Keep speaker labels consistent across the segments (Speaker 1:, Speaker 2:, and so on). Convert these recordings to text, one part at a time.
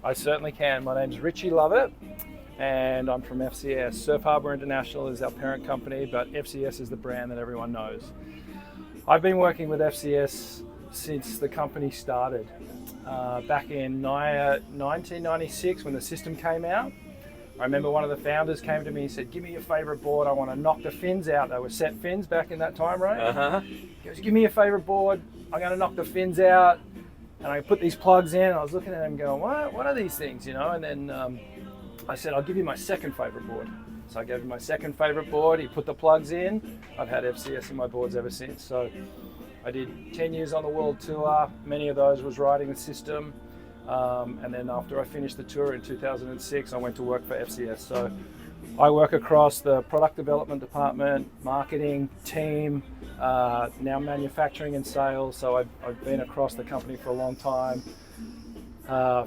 Speaker 1: I certainly can. My name's Richie Lovett and I'm from FCS. Surf Harbour International is our parent company, but FCS is the brand that everyone knows. I've been working with FCS since the company started. Back in 1996 when the system came out. I remember one of the founders came to me and said, "Give me your favourite board, I want to knock the fins out." They were set fins back in that time, right? He goes, "Give me your favourite board, I'm going to knock the fins out." And I put these plugs in, and I was looking at them going, what are these things, you know? And then I said, "I'll give you my second favourite board." So I gave him my second favourite board, he put the plugs in. I've had FCS in my boards ever since. So I did 10 years on the world tour, many of those was riding the system. And then after I finished the tour in 2006, I went to work for FCS. So I work across the product development department, marketing, team, now manufacturing and sales. So I've been across the company for a long time.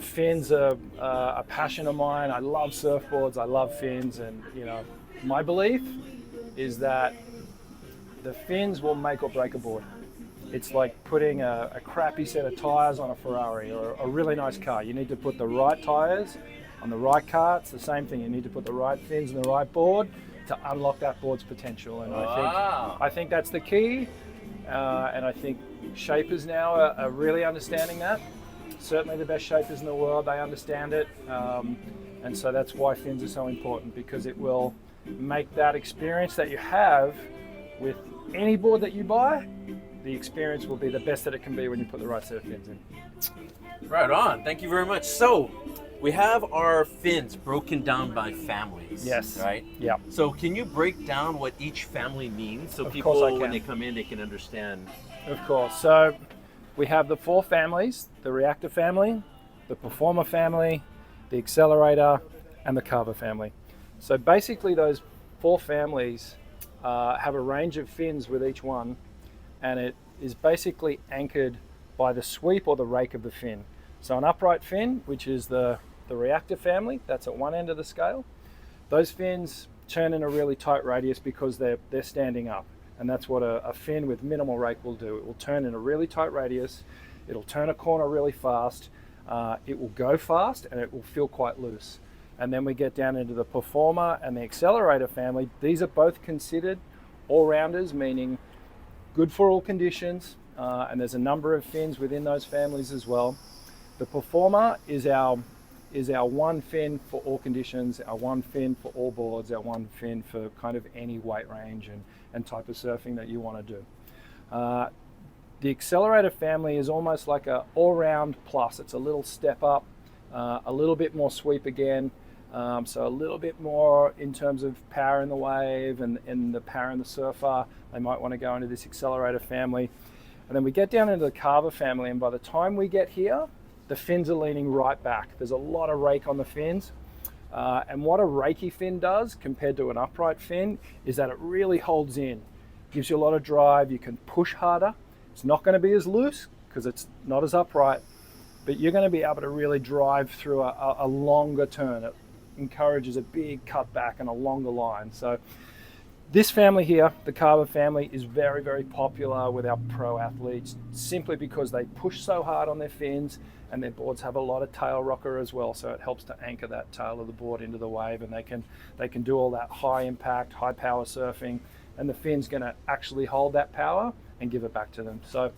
Speaker 1: Fins are a passion of mine. I love surfboards, I love fins, and you know, my belief is that the fins will make or break a board. It's like putting a crappy set of tires on a Ferrari or a really nice car. You need to put the right tires on the right car. It's the same thing. You need to put the right fins in the right board to unlock that board's potential. And I think that's the key. And I think shapers now are really understanding that. Certainly the best shapers in the world, they understand it. And so that's why fins are so important, because it will make that experience that you have with any board that you buy, the experience will be the best that it can be when you put the right set of fins in.
Speaker 2: Right on. Thank you very much. So we have our fins broken down by families.
Speaker 1: Yes.
Speaker 2: Right?
Speaker 1: Yeah.
Speaker 2: So can you break down what each family means so
Speaker 1: Of
Speaker 2: people,
Speaker 1: course I can.
Speaker 2: when they come in, they can understand?
Speaker 1: Of course. So we have the four families: the Reactor family, the Performer family, the Accelerator, and the Carver family. So basically those four families have a range of fins with each one, and it is basically anchored by the sweep or the rake of the fin. So an upright fin, which is the Reactor family, that's at one end of the scale. Those fins turn in a really tight radius because they're standing up, and that's what a fin with minimal rake will do. It will turn in a really tight radius, it'll turn a corner really fast, it will go fast, and it will feel quite loose. And then we get down into the Performer and the Accelerator family. These are both considered all-rounders, meaning good for all conditions, and there's a number of fins within those families as well. The Performer is our one fin for all conditions, our one fin for all boards, our one fin for kind of any weight range and type of surfing that you want to do. The Accelerator family is almost like a all-round plus. It's a little step up, a little bit more sweep again, so a little bit more in terms of power in the wave and the power in the surfer. They might want to go into this Accelerator family. And then we get down into the Carver family, and by the time we get here, the fins are leaning right back. There's a lot of rake on the fins. And what a rakey fin does compared to an upright fin is that it really holds in. Gives you a lot of drive, you can push harder. It's not going to be as loose because it's not as upright, but you're going to be able to really drive through a longer turn. It encourages a big cut back and a longer line. So this family here, the Carver family, is very, very popular with our pro athletes simply because they push so hard on their fins, and their boards have a lot of tail rocker as well. So it helps to anchor that tail of the board into the wave, and they can do all that high impact, high power surfing, and the fin's going to actually hold that power and give it back to them. So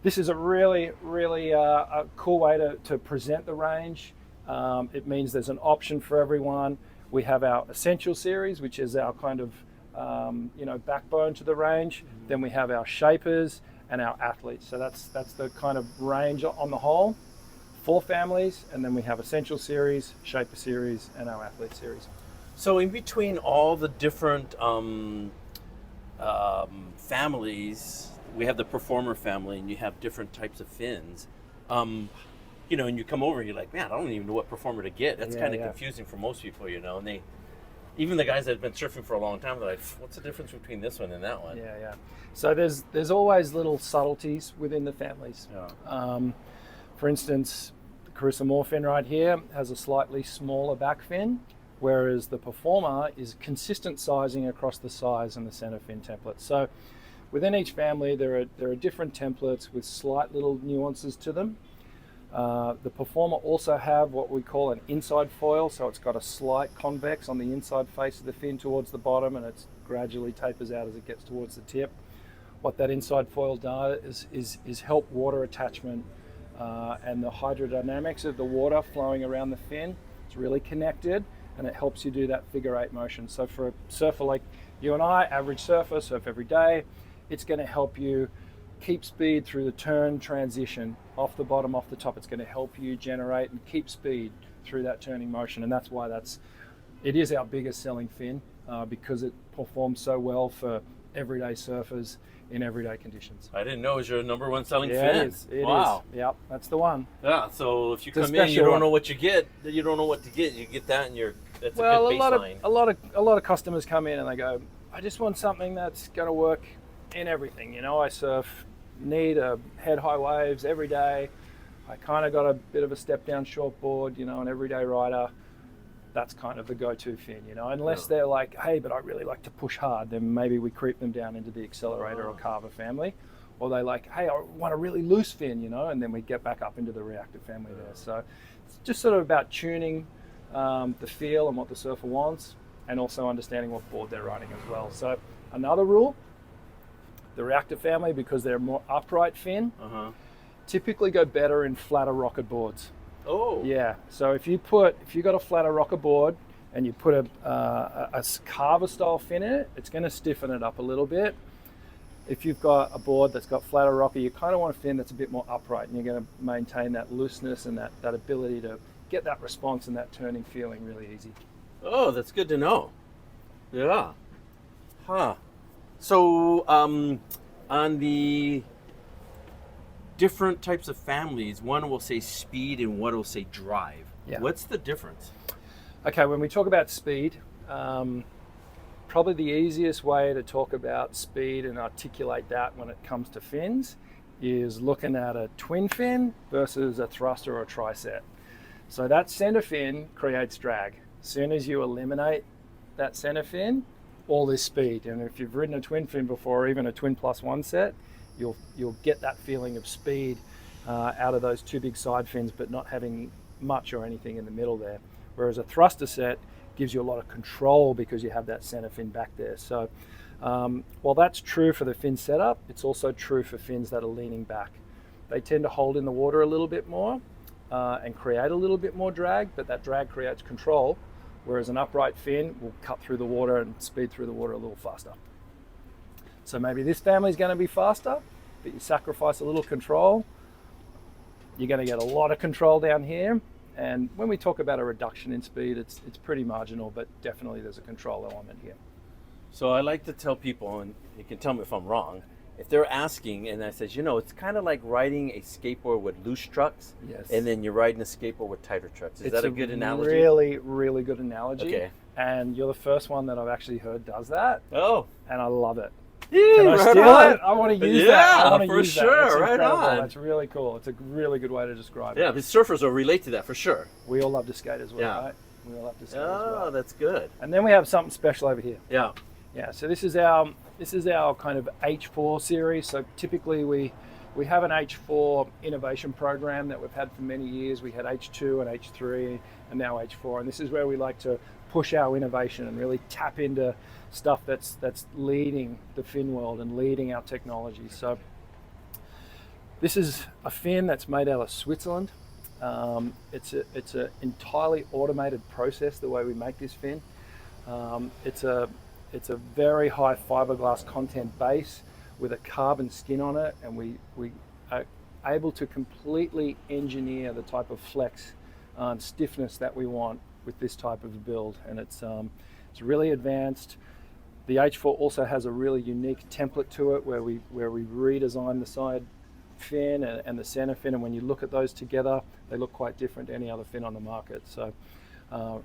Speaker 1: this is a really, really a cool way to present the range. It means there's an option for everyone. We have our Essential series, which is our kind of backbone to the range. Then we have our shapers and our athletes. So that's the kind of range on the whole. 4 families, and then we have Essential series, Shaper series, and our Athlete series.
Speaker 2: So in between all the different families, we have the Performer family, and you have different types of fins. And you come over and you're like, man, I don't even know what Performer to get. That's kind of confusing for most people, and even the guys that have been surfing for a long time, they're like, what's the difference between this one and that one?
Speaker 1: Yeah. So there's always little subtleties within the families. Yeah. For instance, the Carissa Moore fin right here has a slightly smaller back fin, whereas the Performer is consistent sizing across the size and the center fin template. So within each family, there are different templates with slight little nuances to them. The Performer also have what we call an inside foil, so it's got a slight convex on the inside face of the fin towards the bottom, and it gradually tapers out as it gets towards the tip. What that inside foil does is help water attachment and the hydrodynamics of the water flowing around the fin. It's really connected, and it helps you do that figure 8 motion. So for a surfer like you and I, average surfer, surf every day, it's going to help you keep speed through the turn transition, off the bottom, off the top. It's going to help you generate and keep speed through that turning motion, and that's why it is our biggest selling fin, because it performs so well for everyday surfers in everyday conditions.
Speaker 2: I didn't know it was your number 1 selling fin.
Speaker 1: It is. Wow. Yep, that's the one.
Speaker 2: Yeah, so if you come in, you don't know what you get, you don't know what to get. You get that, and that's a good baseline.
Speaker 1: a lot of customers come in and they go, I just want something that's going to work in everything. You know, I need a head high waves every day. I kind of got a bit of a step down shortboard, you know, an everyday rider. That's kind of the go-to fin, you know, unless they're like, hey, but I really like to push hard, then maybe we creep them down into the Accelerator or Carver family. Or they like, hey, I want a really loose fin, you know, and then we get back up into the Reactor family there. So it's just sort of about tuning the feel and what the surfer wants, and also understanding what board they're riding as well. So another rule, the Reactor family, because they're more upright fin, typically go better in flatter rocket boards.
Speaker 2: Oh.
Speaker 1: Yeah. So if you got a flatter rocker board and you put a Carver style fin in it, it's going to stiffen it up a little bit. If you've got a board that's got flatter rocker, you kind of want a fin that's a bit more upright, and you're going to maintain that looseness and that ability to get that response and that turning feeling really easy.
Speaker 2: Oh, that's good to know. Yeah. Huh. So on the different types of families, one will say speed and one will say drive.
Speaker 1: Yeah.
Speaker 2: What's the difference?
Speaker 1: Okay, when we talk about speed, probably the easiest way to talk about speed and articulate that when it comes to fins is looking at a twin fin versus a thruster or a tri-set. So that center fin creates drag. As soon as you eliminate that center fin, all this speed. And if you've ridden a twin fin before, or even a twin plus one set, you'll get that feeling of speed out of those two big side fins, but not having much or anything in the middle there. Whereas a thruster set gives you a lot of control because you have that center fin back there. So while that's true for the fin setup, it's also true for fins that are leaning back. They tend to hold in the water a little bit more and create a little bit more drag, but that drag creates control, whereas an upright fin will cut through the water and speed through the water a little faster. So maybe this family is going to be faster, but you sacrifice a little control. You're going to get a lot of control down here. And when we talk about a reduction in speed, it's pretty marginal, but definitely there's a control element here.
Speaker 2: So I like to tell people, and you can tell me if I'm wrong, if they're asking, and I says, it's kind of like riding a skateboard with loose trucks,
Speaker 1: yes,
Speaker 2: and then you're riding a skateboard with tighter trucks. Is that a good analogy?
Speaker 1: Really, really good analogy.
Speaker 2: Okay.
Speaker 1: And you're the first one that I've actually heard does that.
Speaker 2: Oh.
Speaker 1: And I love it.
Speaker 2: Yeah,
Speaker 1: Can I
Speaker 2: right
Speaker 1: steal
Speaker 2: on.
Speaker 1: it? I want to use that. I want to
Speaker 2: for
Speaker 1: use
Speaker 2: sure.
Speaker 1: that. That's
Speaker 2: right
Speaker 1: incredible.
Speaker 2: on.
Speaker 1: That's really cool. It's a really good way to describe it.
Speaker 2: Yeah, but surfers will relate to that for sure.
Speaker 1: We all love to skate as well,
Speaker 2: Yeah.
Speaker 1: right? We all love to skate as well.
Speaker 2: Oh, that's good.
Speaker 1: And then we have something special over here.
Speaker 2: Yeah.
Speaker 1: Yeah, so this is our kind of H4 series. So typically we have an H4 innovation program that we've had for many years. We had H2 and H3 and now H4, and this is where we like to push our innovation and really tap into stuff that's leading the fin world and leading our technology. So this is a fin that's made out of Switzerland. It's an entirely automated process the way we make this fin. It's a very high fiberglass content base with a carbon skin on it, and we are able to completely engineer the type of flex and stiffness that we want with this type of build, and it's really advanced. The H4 also has a really unique template to it where we redesign the side fin and the center fin, and when you look at those together, they look quite different to any other fin on the market. So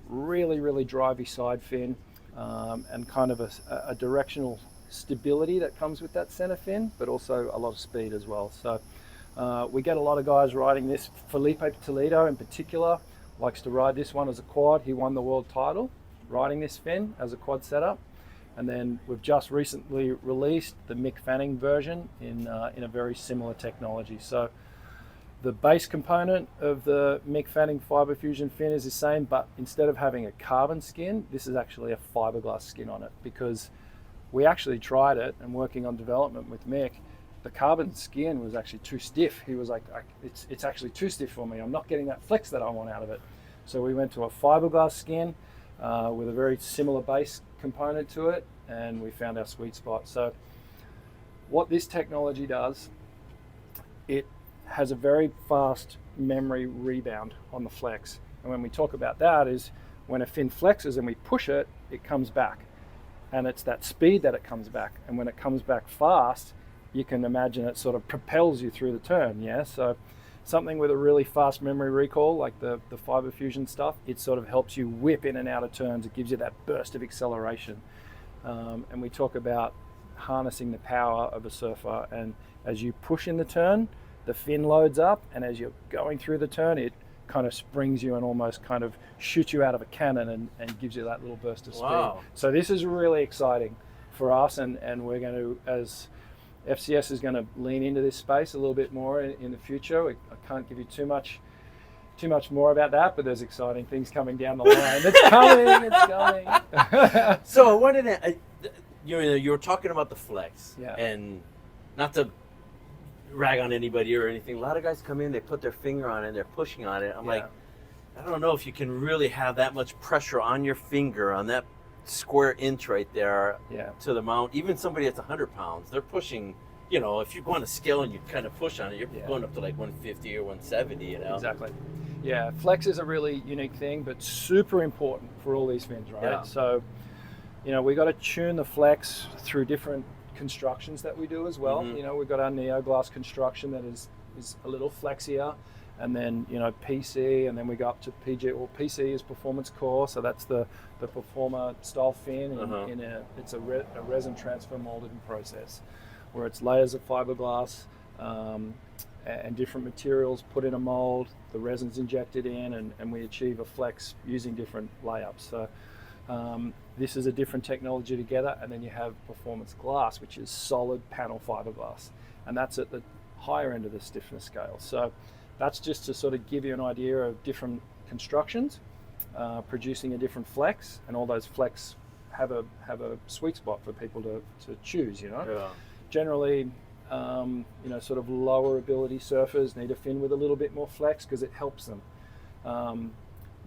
Speaker 1: really drivey side fin, and kind of a directional stability that comes with that center fin, but also a lot of speed as well. So we get a lot of guys riding this. Felipe Toledo in particular likes to ride this one as a quad. He won the world title riding this fin as a quad setup. And then we've just recently released the Mick Fanning version in a very similar technology. So The base component of the Mick Fanning Fibre Fusion fin is the same, but instead of having a carbon skin, this is actually a fiberglass skin on it, because we actually tried it, and working on development with Mick, the carbon skin was actually too stiff. He was like, it's actually too stiff for me. I'm not getting that flex that I want out of it. So we went to a fiberglass skin with a very similar base component to it, and we found our sweet spot. So what this technology does, it has a very fast memory rebound on the flex. And when we talk about that is when a fin flexes and we push it, it comes back. And it's that speed that it comes back. And when it comes back fast, you can imagine it sort of propels you through the turn, yeah? So something with a really fast memory recall, like the Fibre Fusion stuff, it sort of helps you whip in and out of turns. It gives you that burst of acceleration. And we talk about harnessing the power of a surfer, and as you push in the turn, the fin loads up, and as you're going through the turn, it kind of springs you and almost kind of shoots you out of a cannon and gives you that little burst of speed.
Speaker 2: Wow.
Speaker 1: So this is really exciting for us, and we're going to, as FCS is going to lean into this space a little bit more in the future. I can't give you too much more about that, but there's exciting things coming down the line. It's coming.
Speaker 2: So I wanted to, you were talking about the flex,
Speaker 1: yeah.
Speaker 2: And not to rag on anybody or anything. A lot of guys come in, they put their finger on it, they're pushing on it. I'm like, I don't know if you can really have that much pressure on your finger on that square inch right there to the mount. Even somebody that's 100 pounds, they're pushing, if you go on a scale and you kind of push on it, you're going up to like 150 or 170, Exactly.
Speaker 1: Yeah, flex is a really unique thing, but super important for all these fins, right?
Speaker 2: Yeah.
Speaker 1: So, we got to tune the flex through different constructions that we do as well.
Speaker 2: Mm-hmm.
Speaker 1: We've got our Neo Glass construction that is a little flexier, and then PC, and then we go up to PG. Well, PC is performance core, so that's the performer style fin. It's a resin transfer molding process, where it's layers of fiberglass and different materials put in a mold. The resin's injected in, and we achieve a flex using different layups. So this is a different technology together, and then you have performance glass, which is solid panel fiberglass, and that's at the higher end of the stiffness scale. So that's just to sort of give you an idea of different constructions, producing a different flex, and all those flex have a sweet spot for people to choose. Generally, sort of lower ability surfers need a fin with a little bit more flex because it helps them.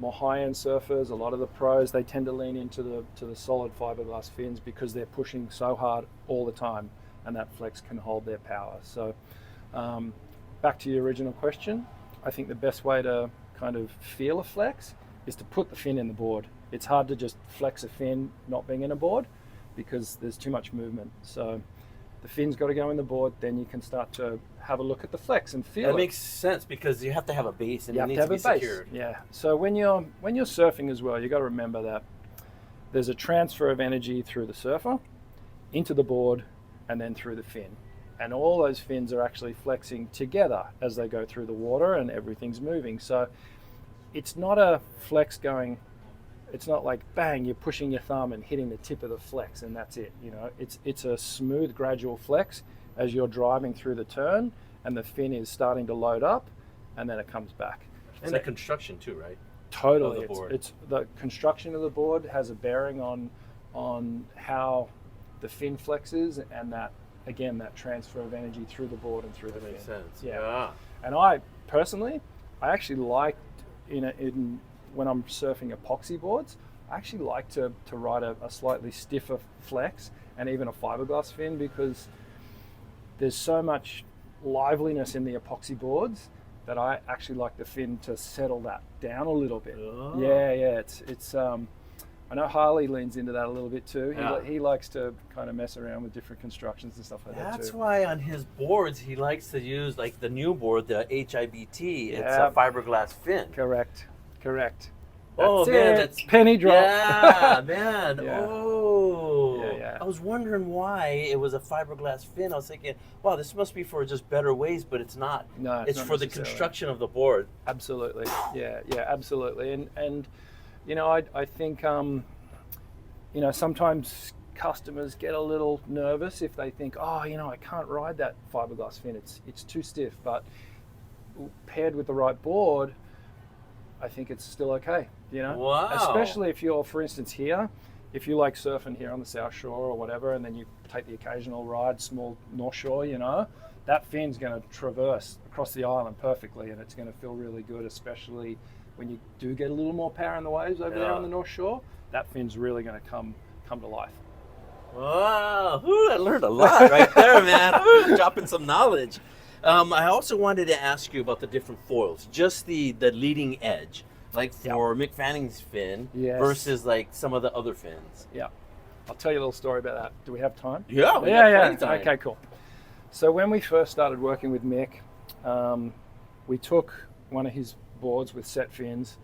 Speaker 1: More high-end surfers, a lot of the pros, they tend to lean into the solid fiberglass fins because they're pushing so hard all the time, and that flex can hold their power. So back to your original question, I think the best way to kind of feel a flex is to put the fin in the board. It's hard to just flex a fin not being in a board because there's too much movement. So the fin's got to go in the board, then you can start to have a look at the flex and feel it.
Speaker 2: That makes sense because you have to have a base and it needs to be secured.
Speaker 1: Yeah. So when you're surfing as well, you got to remember that there's a transfer of energy through the surfer into the board and then through the fin. And all those fins are actually flexing together as they go through the water, and everything's moving. So it's not a flex going, it's not like bang, you're pushing your thumb and hitting the tip of the flex and that's it. It's a smooth, gradual flex as you're driving through the turn, and the fin is starting to load up, and then it comes back.
Speaker 2: And the construction too, right?
Speaker 1: Totally.
Speaker 2: Of the board.
Speaker 1: It's the construction of the board has a bearing on how the fin flexes, and that transfer of energy through the board and through the fin.
Speaker 2: Makes sense.
Speaker 1: Yeah. And I personally, actually liked when I'm surfing epoxy boards, I actually like to ride a slightly stiffer flex and even a fiberglass fin, because there's so much liveliness in the epoxy boards that I actually like the fin to settle that down a little bit.
Speaker 2: Oh.
Speaker 1: Yeah. It's I know Harley leans into that a little bit too.
Speaker 2: Yeah.
Speaker 1: He likes to kind of mess around with different constructions and stuff like that too.
Speaker 2: That's why on his boards he likes to use, like the new board, the HIBT. It's a fiberglass fin.
Speaker 1: Correct.
Speaker 2: Oh man, that's
Speaker 1: penny drop.
Speaker 2: Yeah, man.
Speaker 1: Yeah.
Speaker 2: Oh.
Speaker 1: Yeah.
Speaker 2: I was wondering why it was a fiberglass fin. I was thinking, wow, this must be for just better ways, but it's not.
Speaker 1: No,
Speaker 2: it's
Speaker 1: not
Speaker 2: for the construction of the board.
Speaker 1: Absolutely. Yeah, absolutely. And I think sometimes customers get a little nervous if they think, I can't ride that fiberglass fin. It's too stiff. But paired with the right board, I think it's still okay, you know?
Speaker 2: Wow.
Speaker 1: Especially if you're, for instance, here, if you like surfing here on the South Shore or whatever, and then you take the occasional ride, small North Shore, you know, that fin's going to traverse across the island perfectly, and it's going to feel really good, especially when you do get a little more power in the waves over there on the North Shore. That fin's really going to come to life.
Speaker 2: Wow, ooh, I learned a lot right there, man. Ooh, dropping some knowledge. I also wanted to ask you about the different foils, just the leading edge, like for Mick Fanning's fin versus like some of the other fins.
Speaker 1: Yeah, I'll tell you a little story about that. Do we have time?
Speaker 2: Yeah, we got plenty of time.
Speaker 1: Okay, cool. So when we first started working with Mick, we took one of his boards with set fins,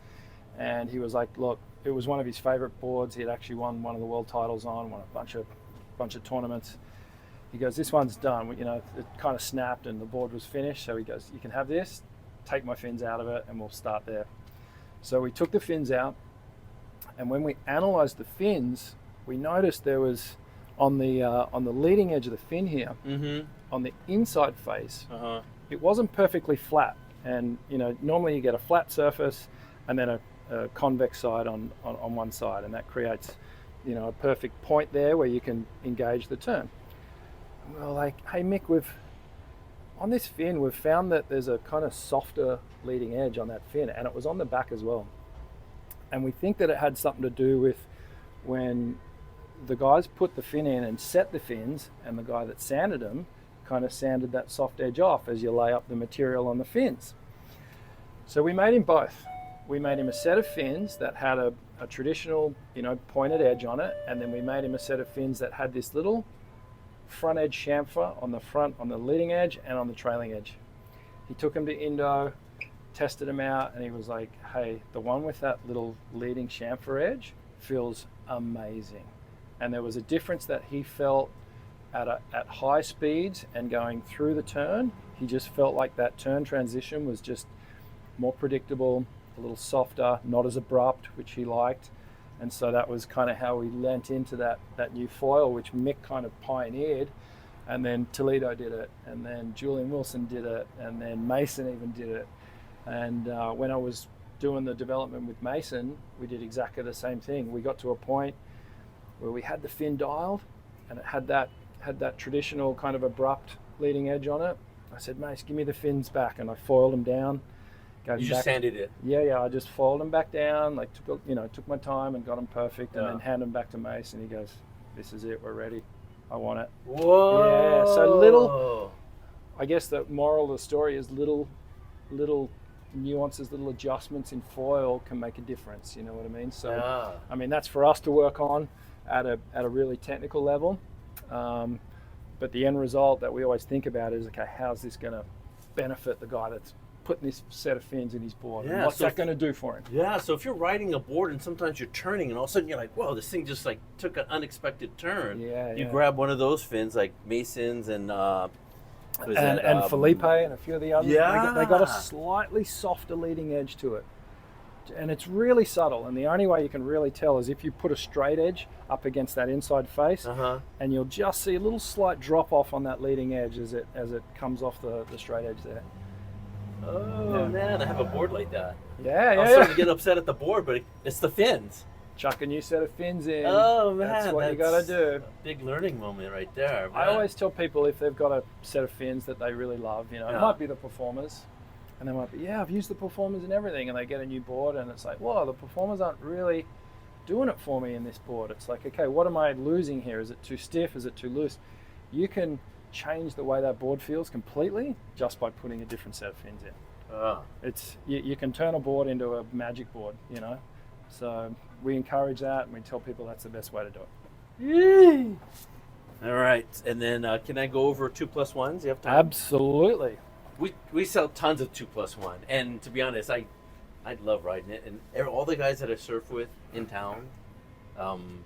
Speaker 1: and he was like, look, it was one of his favorite boards. He had actually won one of the world titles on, won a bunch of tournaments. He goes, this one's done. You know, it kind of snapped and the board was finished. So he goes, you can have this, take my fins out of it, and we'll start there. So we took the fins out, and when we analyzed the fins, we noticed there was on the leading edge of the fin here, on the inside face, it wasn't perfectly flat. And you know, normally you get a flat surface and then a convex side on one side, and that creates, you know, a perfect point there where you can engage the turn. And we were like, hey Mick, on this fin we've found that there's a kind of softer leading edge on that fin, and it was on the back as well. And we think that it had something to do with when the guys put the fin in and set the fins, and the guy that sanded them kind of sanded that soft edge off as you lay up the material on the fins. So we made him both. We made him a set of fins that had a traditional, you know, pointed edge on it, and then we made him a set of fins that had this little front edge chamfer on the front, on the leading edge and on the trailing edge. He took him to Indo, tested him out, and he was like, hey, the one with that little leading chamfer edge feels amazing. And there was a difference that he felt at high speeds and going through the turn. He just felt like that turn transition was just more predictable, a little softer, not as abrupt, which he liked. And so that was kind of how we lent into that new foil, which Mick kind of pioneered. And then Toledo did it, and then Julian Wilson did it, and then Mason even did it. And when I was doing the development with Mason, we did exactly the same thing. We got to a point where we had the fin dialed, and it had that traditional kind of abrupt leading edge on it. I said, Mace, give me the fins back, and I foiled them down.
Speaker 2: You just sanded it?
Speaker 1: Yeah, I just foiled them back down, like took my time and got them perfect, and then handed them back to Mace, and he goes, this is it, we're ready. I want it.
Speaker 2: Whoa!
Speaker 1: Yeah, so little, I guess the moral of the story is little nuances, little adjustments in foil can make a difference, you know what I mean? So, I mean, that's for us to work on at a really technical level. But the end result that we always think about is, okay, how's this going to benefit the guy that's putting this set of fins in his board? And what's that going to do for him?
Speaker 2: Yeah, so if you're riding a board and sometimes you're turning and all of a sudden you're like, whoa, this thing just like took an unexpected turn. You grab one of those fins like Mason's and
Speaker 1: Felipe and a few of the others. They got a slightly softer leading edge to it. And it's really subtle, and the only way you can really tell is if you put a straight edge up against that inside face, and you'll just see a little slight drop off on that leading edge as it comes off the straight edge there.
Speaker 2: Oh man, I have a board like that.
Speaker 1: Yeah.
Speaker 2: I'm starting to get upset at the board, but it's the fins.
Speaker 1: Chuck a new set of fins in.
Speaker 2: Oh man,
Speaker 1: that's what you got to do.
Speaker 2: A big learning moment right there. Man.
Speaker 1: I always tell people if they've got a set of fins that they really love, you know, it might be the Performers. And they might be, I've used the Performers and everything, and they get a new board, and it's like, whoa, the Performers aren't really doing it for me in this board. It's like, okay, what am I losing here? Is it too stiff? Is it too loose? You can change the way that board feels completely just by putting a different set of fins in. It's you can turn a board into a magic board, you know. So we encourage that, and we tell people that's the best way to do it.
Speaker 2: Yay! All right, and then can I go over 2+1s? You have time?
Speaker 1: Absolutely.
Speaker 2: We sell tons of 2+1, and to be honest, I love riding it, and all the guys that I surf with in town,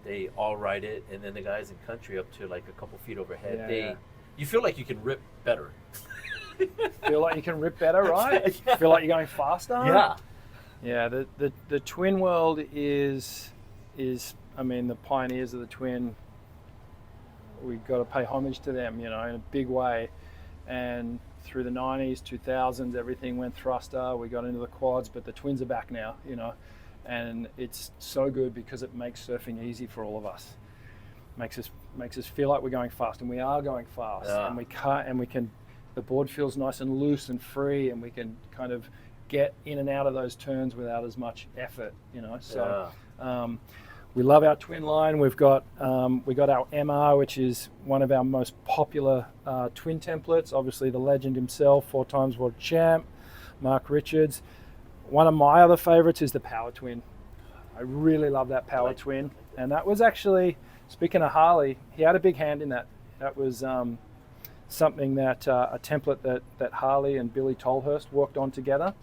Speaker 2: they all ride it, and then the guys in country up to like a couple feet overhead, you feel like you can rip better.
Speaker 1: Feel like you can rip better, right? Feel like you're going faster. Yeah. The twin world is I mean, the pioneers of the twin. We've got to pay homage to them, you know, in a big way, and through the 90s, 2000s, everything went thruster. We got into the quads, but the twins are back now, you know, and it's so good because it makes surfing easy for all of us. Makes us feel like we're going fast, and we are going fast, and we can. The board feels nice and loose and free, and we can kind of get in and out of those turns without as much effort, you know. So we love our twin line. We got our MR, which is one of our most popular twin templates. Obviously, the legend himself, 4-time world champ, Mark Richards. One of my other favorites is the Power Twin. I really love that Power Twin, and that was actually, speaking of Harley, he had a big hand in that. That was something that a template that Harley and Billy Tolhurst worked on together.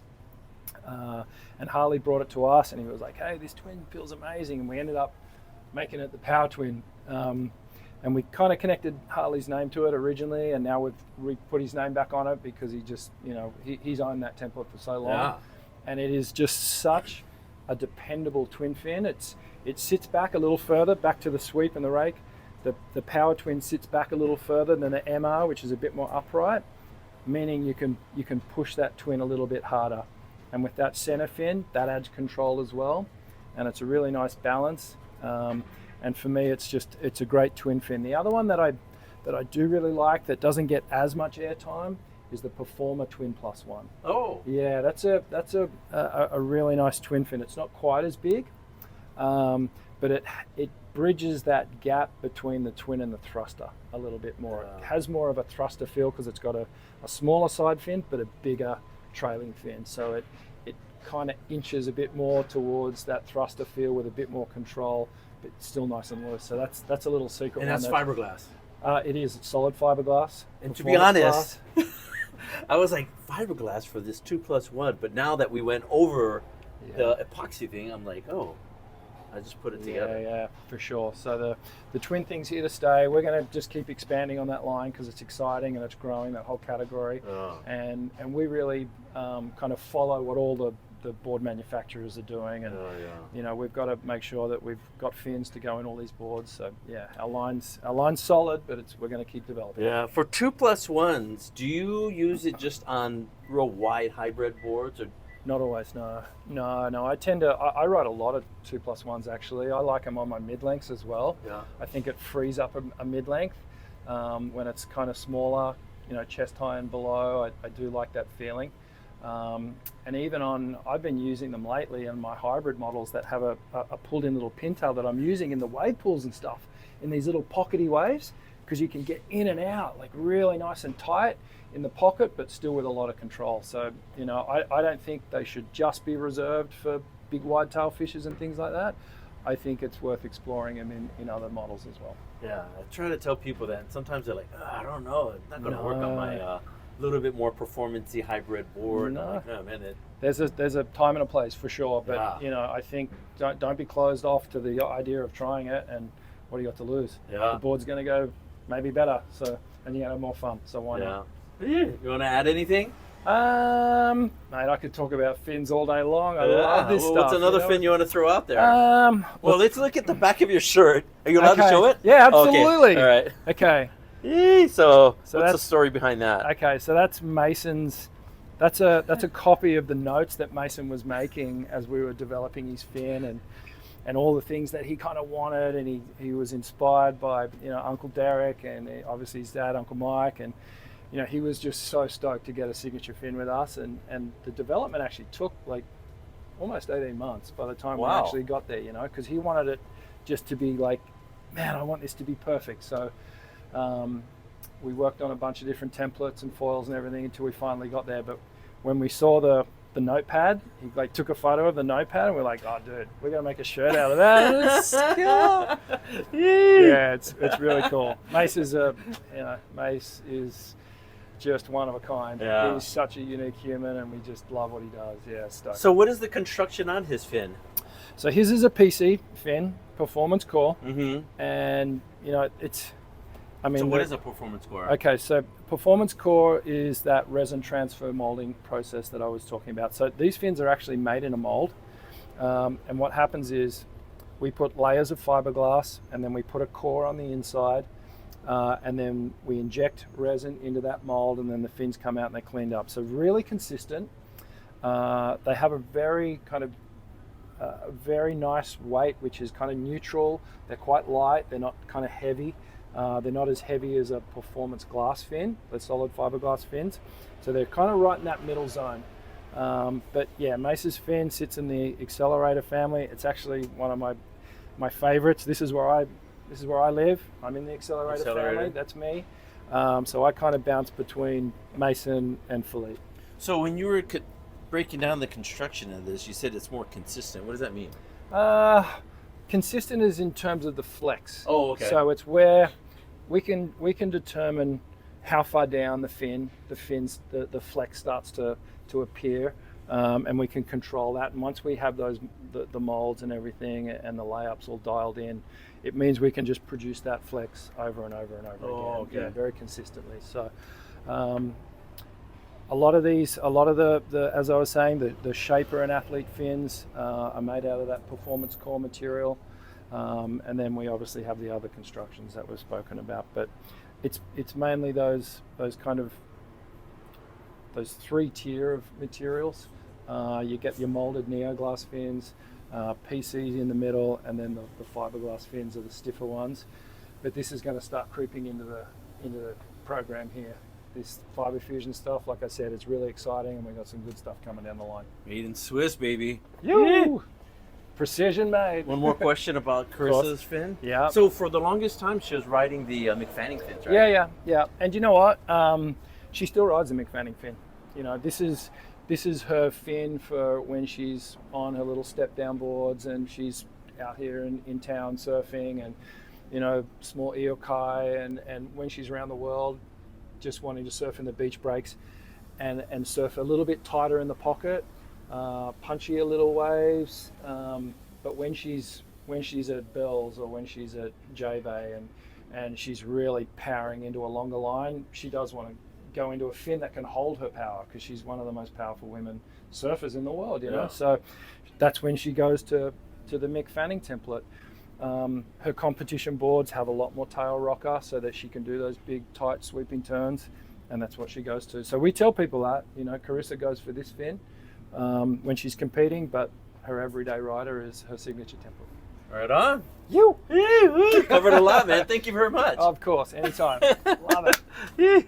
Speaker 1: And Harley brought it to us, and he was like, "Hey, this twin feels amazing," and we ended up making it the Power Twin. And we kind of connected Harley's name to it originally, and now we've put his name back on it because he just, you know, he's owned that template for so long. Yeah. And it is just such a dependable twin fin. It sits back a little further, back to the sweep and the rake. The Power Twin sits back a little further than the MR, which is a bit more upright, meaning you can push that twin a little bit harder. And with that center fin, that adds control as well, and it's a really nice balance. And for me, it's a great twin fin. The other one that I do really like that doesn't get as much airtime is the Performer Twin Plus One. Oh, yeah, that's a really nice twin fin. It's not quite as big, but it bridges that gap between the twin and the thruster a little bit more. It has more of a thruster feel because it's got a smaller side fin, but a bigger trailing fin, so it kind of inches a bit more towards that thruster feel with a bit more control, but still nice and loose. So that's a little secret.
Speaker 2: And that's fiberglass.
Speaker 1: It is. It's solid fiberglass.
Speaker 2: And to be honest, I was like, fiberglass for this 2+1, but now that we went over the epoxy thing, I'm like, oh, I just put it together.
Speaker 1: Yeah, for sure. So the twin thing's here to stay. We're going to just keep expanding on that line because it's exciting and it's growing, that whole category. And we really kind of follow what all the board manufacturers are doing, and you know, we've got to make sure that we've got fins to go in all these boards. So yeah, our line's solid, but we're going to keep developing.
Speaker 2: Yeah, for 2+1s, do you use it just on real wide hybrid boards, or?
Speaker 1: Not always, no. I ride a lot of 2+1s actually. I like them on my mid-lengths as well. Yeah. I think it frees up a mid-length when it's kind of smaller, you know, chest high and below. I do like that feeling. And even I've been using them lately in my hybrid models that have a pulled-in little pintail that I'm using in the wave pools and stuff, in these little pockety waves, because you can get in and out like really nice and tight in the pocket, but still with a lot of control. So, you know, I don't think they should just be reserved for big wide-tail fishes and things like that. I think it's worth exploring them in other models as well.
Speaker 2: Yeah, I try to tell people that, and sometimes they're like, I don't know, it's not going to work on my little bit more performance-y hybrid board. No. Like, no, man,
Speaker 1: there's a time and a place for sure, but you know, I think don't be closed off to the idea of trying it, and what do you got to lose? The board's going to go maybe better, so, and you're going to have more fun, so why not?
Speaker 2: You want to add anything?
Speaker 1: Mate, I could talk about fins all day long. I love this stuff.
Speaker 2: What's another fin you want to throw out there? Well, let's look at the back of your shirt. Are you allowed to show it?
Speaker 1: Yeah, absolutely.
Speaker 2: Okay. All right.
Speaker 1: Okay.
Speaker 2: So what's the story behind that?
Speaker 1: Okay, so that's Mason's. That's a copy of the notes that Mason was making as we were developing his fin and all the things that he kind of wanted, and he was inspired by, you know, Uncle Derek and obviously his dad, Uncle Mike, and you know, he was just so stoked to get a signature fin with us, and the development actually took like almost 18 months by the time we actually got there, you know, because he wanted it just to be like, man, I want this to be perfect. So we worked on a bunch of different templates and foils and everything until we finally got there. But when we saw the notepad, he like took a photo of the notepad, and we're like, oh dude, we're gonna make a shirt out of that. Yeah, it's really cool. Mace is just one of a kind. Yeah. He's such a unique human, and we just love what he does. Yeah, stuck.
Speaker 2: So what is the construction on his fin?
Speaker 1: So his is a PC fin, performance core, and you know, so
Speaker 2: what is a performance core?
Speaker 1: Okay, so performance core is that resin transfer molding process that I was talking about. So these fins are actually made in a mold, and what happens is we put layers of fiberglass, and then we put a core on the inside, and then we inject resin into that mold, and then the fins come out and they're cleaned up. So really consistent. They have a very kind of very nice weight, which is kind of neutral. They're quite light. They're not kind of heavy. They're not as heavy as a performance glass fin, the solid fiberglass fins. So they're kind of right in that middle zone. But yeah, Mesa's fin sits in the Accelerator family. It's actually one of my favorites. This is where I live. I'm in the Accelerator family. That's me. So I kind of bounce between Mason and Philippe.
Speaker 2: So when you were breaking down the construction of this, you said it's more consistent. What does that mean?
Speaker 1: Consistent is in terms of the flex.
Speaker 2: Oh, okay.
Speaker 1: So it's where we can determine how far down the flex starts to appear, and we can control that. And once we have the molds and everything and the layups all dialed in, it means we can just produce that flex over and over and over again.
Speaker 2: Okay.
Speaker 1: Yeah, very consistently. So a lot of the as I was saying, the shaper and athlete fins are made out of that performance core material, and then we obviously have the other constructions that we've spoken about. But it's mainly those three tier of materials. You get your molded neoglass fins, PCs in the middle, and then the fiberglass fins are the stiffer ones. But this is going to start creeping into the program here. This fiber fusion stuff, like I said, it's really exciting, and we've got some good stuff coming down the line.
Speaker 2: Made in Swiss, baby.
Speaker 1: You precision made.
Speaker 2: One more question about Carissa's fin.
Speaker 1: Yeah.
Speaker 2: So for the longest time, she was riding the Mick Fanning fins, right?
Speaker 1: Yeah. And you know what? She still rides the Mick Fanning fin. You know, this is her fin for when she's on her little step down boards and she's out here in town surfing, and you know, small eokai, and when she's around the world just wanting to surf in the beach breaks and surf a little bit tighter in the pocket, punchier little waves. But when she's at Bells or when she's at J-Bay and she's really powering into a longer line, she does want to go into a fin that can hold her power, because she's one of the most powerful women surfers in the world, you know. So that's when she goes to the Mick Fanning template. Her competition boards have a lot more tail rocker so that she can do those big tight sweeping turns, and that's what she goes to. So we tell people that, you know, Carissa goes for this fin when she's competing, but her everyday rider is her signature template.
Speaker 2: Right on.
Speaker 1: You
Speaker 2: Covered a lot, man. Thank you very much.
Speaker 1: Of course, anytime. Love it.